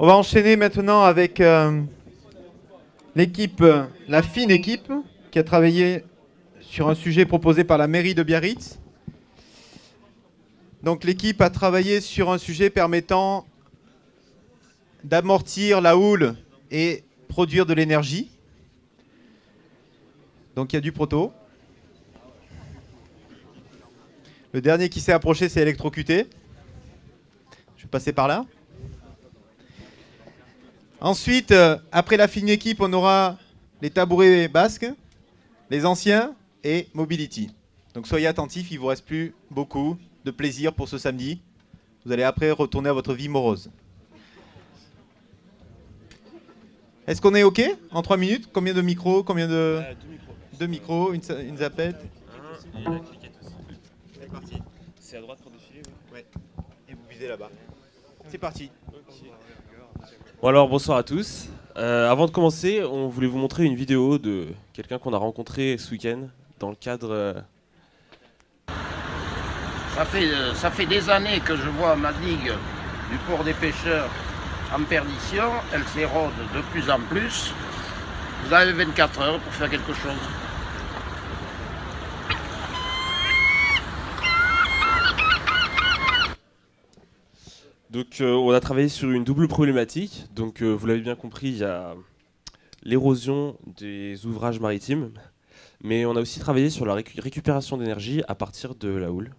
On va enchaîner maintenant avec l'équipe, la fine équipe, qui a travaillé sur un sujet proposé par la mairie de Biarritz. Donc l'équipe a travaillé sur un sujet permettant d'amortir la houle et produire de l'énergie. Donc il y a du proto. Le dernier qui s'est approché, c'est électrocuté. Je vais passer par là. Ensuite, après la fine équipe, on aura les tabourets basques, les anciens et Mobility. Donc soyez attentifs, il ne vous reste plus beaucoup de plaisir pour ce samedi. Vous allez après retourner à votre vie morose. Est-ce qu'on est OK en 3 minutes? Combien de micros? Combien de... Deux micros, une zapette. Et la cliquette aussi. C'est parti. C'est à droite pour défiler, oui. Ouais. Et vous visez là-bas. C'est parti. Bon alors bonsoir à tous. Avant de commencer, on voulait vous montrer une vidéo de quelqu'un qu'on a rencontré ce week-end dans le cadre... Ça fait des années que je vois ma digue du port des pêcheurs en perdition. Elle s'érode de plus en plus. Vous avez 24 heures pour faire quelque chose. Donc on a travaillé sur une double problématique. Donc vous l'avez bien compris, il y a l'érosion des ouvrages maritimes. Mais on a aussi travaillé sur la récupération d'énergie à partir de la houle.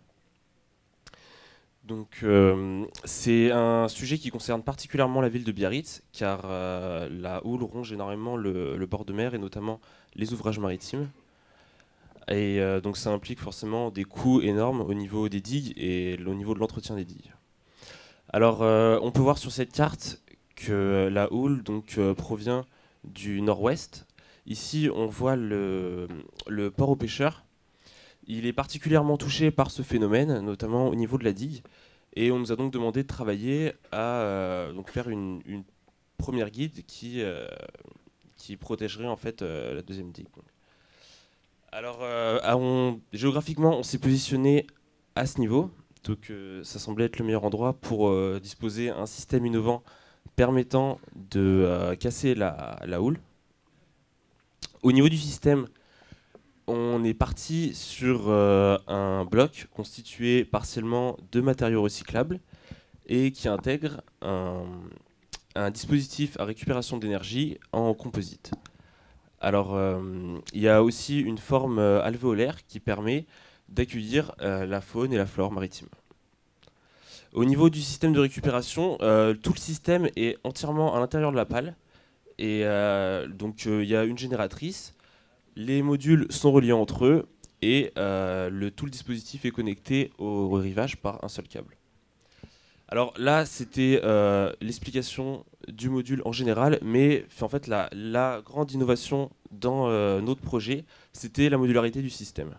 Donc c'est un sujet qui concerne particulièrement la ville de Biarritz, car la houle ronge énormément le bord de mer et notamment les ouvrages maritimes. Et donc ça implique forcément des coûts énormes au niveau des digues et au niveau de l'entretien des digues. Alors on peut voir sur cette carte que la houle donc, provient du nord-ouest. Ici on voit le port aux pêcheurs. Il est particulièrement touché par ce phénomène, notamment au niveau de la digue. Et on nous a donc demandé de travailler à donc faire une première guide qui protégerait en fait la deuxième digue. Alors géographiquement, on s'est positionné à ce niveau. Donc ça semblait être le meilleur endroit pour disposer un système innovant permettant de casser la houle. Au niveau du système, on est parti sur un bloc constitué partiellement de matériaux recyclables et qui intègre un dispositif à récupération d'énergie en composite. Alors, il y a aussi une forme alvéolaire qui permet d'accueillir la faune et la flore maritime. Au niveau du système de récupération, tout le système est entièrement à l'intérieur de la pale. Et donc, il y a une génératrice. Les modules sont reliés entre eux et tout le dispositif est connecté au rivage par un seul câble. Alors là, c'était l'explication du module en général, mais en fait, la grande innovation dans notre projet, c'était la modularité du système.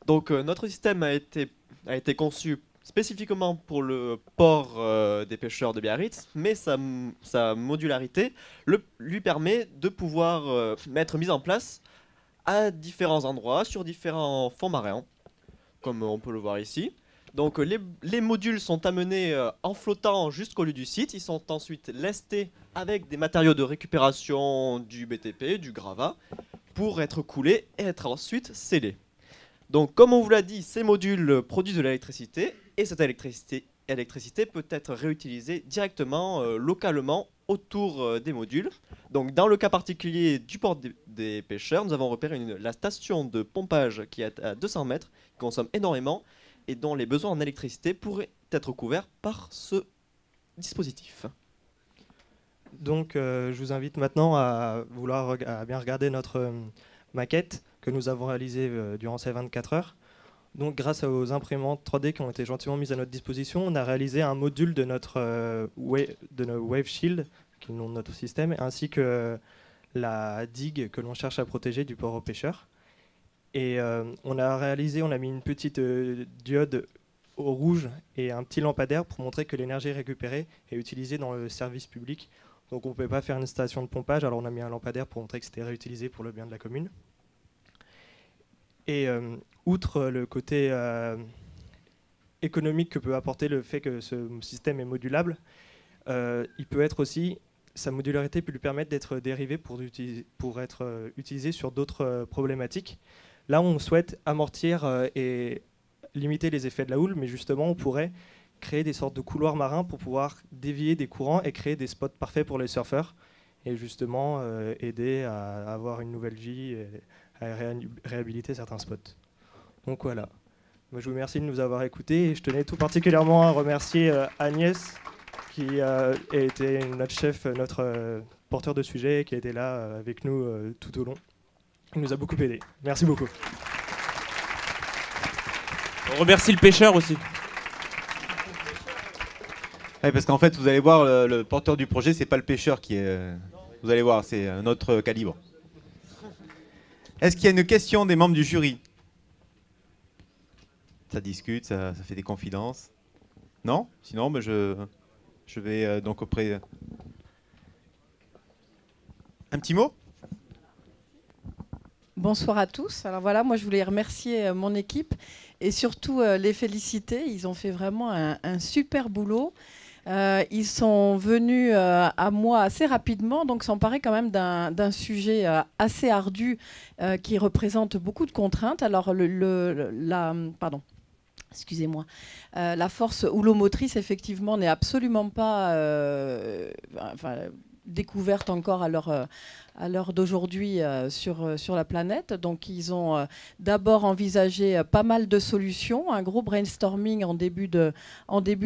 Donc notre système a été conçu spécifiquement pour le port des pêcheurs de Biarritz, mais sa modularité lui permet de pouvoir être mise en place à différents endroits, sur différents fonds marins, comme on peut le voir ici. Donc les modules sont amenés en flottant jusqu'au lieu du site, ils sont ensuite lestés avec des matériaux de récupération du BTP, du gravat, pour être coulés et être ensuite scellés. Donc comme on vous l'a dit, ces modules produisent de l'électricité et cette électricité peut être réutilisée directement, localement, autour des modules. Donc dans le cas particulier du port des pêcheurs, nous avons repéré la station de pompage qui est à 200 mètres, qui consomme énormément et dont les besoins en électricité pourraient être couverts par ce dispositif. Donc je vous invite maintenant à bien regarder notre maquette que nous avons réalisée durant ces 24 heures. Donc grâce aux imprimantes 3D qui ont été gentiment mises à notre disposition, on a réalisé un module de notre Wave Shield, qui est le nom de notre système, ainsi que la digue que l'on cherche à protéger du port aux pêcheurs. Et on a mis une petite diode au rouge et un petit lampadaire pour montrer que l'énergie récupérée est utilisée dans le service public. Donc on ne pouvait pas faire une station de pompage, alors on a mis un lampadaire pour montrer que c'était réutilisé pour le bien de la commune. Et outre le côté économique que peut apporter le fait que ce système est modulable, il peut être aussi, sa modularité peut lui permettre d'être dérivé pour être utilisé sur d'autres problématiques. Là, on souhaite amortir et limiter les effets de la houle, mais justement, on pourrait créer des sortes de couloirs marins pour pouvoir dévier des courants et créer des spots parfaits pour les surfeurs, et justement aider à avoir une nouvelle vie et à réhabiliter certains spots. Donc voilà. Moi, je vous remercie de nous avoir écoutés, et je tenais tout particulièrement à remercier Agnès, qui a été notre chef, notre porteur de sujet, qui a été là avec nous tout au long. Il nous a beaucoup aidé. Merci beaucoup. On remercie le pêcheur aussi. Ouais, parce qu'en fait, vous allez voir, le porteur du projet, c'est pas le pêcheur qui est... Vous allez voir, c'est un autre calibre. Est-ce qu'il y a une question des membres du jury? Ça discute, ça fait des confidences. Non? Sinon, ben je vais donc auprès... Un petit mot? Bonsoir à tous. Alors voilà, moi je voulais remercier mon équipe et surtout les féliciter. Ils ont fait vraiment un super boulot. Ils sont venus à moi assez rapidement, donc s'emparer quand même d'un sujet assez ardu qui représente beaucoup de contraintes. Alors excusez-moi. La force houlomotrice, effectivement, n'est absolument pas découverte encore à l'heure d'aujourd'hui sur la planète. Donc, ils ont d'abord envisagé pas mal de solutions, un gros brainstorming en début de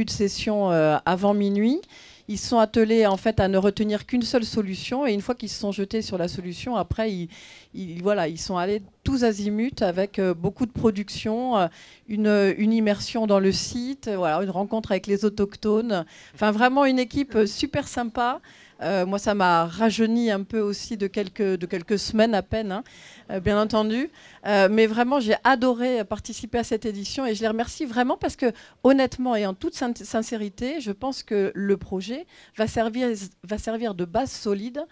session avant minuit. Ils se sont attelés en fait à ne retenir qu'une seule solution, et une fois qu'ils se sont jetés sur la solution, après ils sont allés tous azimuts avec beaucoup de production, une immersion dans le site, voilà, une rencontre avec les autochtones, enfin vraiment une équipe super sympa. Moi, ça m'a rajeuni un peu aussi de quelques semaines à peine, hein, bien entendu. Mais vraiment, j'ai adoré participer à cette édition, et je les remercie vraiment parce que, honnêtement et en toute sincérité, je pense que le projet va servir de base solide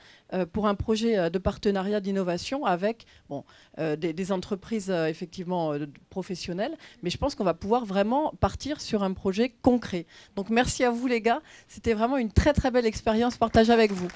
pour un projet de partenariat d'innovation avec des entreprises effectivement professionnelles. Mais je pense qu'on va pouvoir vraiment partir sur un projet concret. Donc merci à vous les gars. C'était vraiment une très très belle expérience partagée avec vous.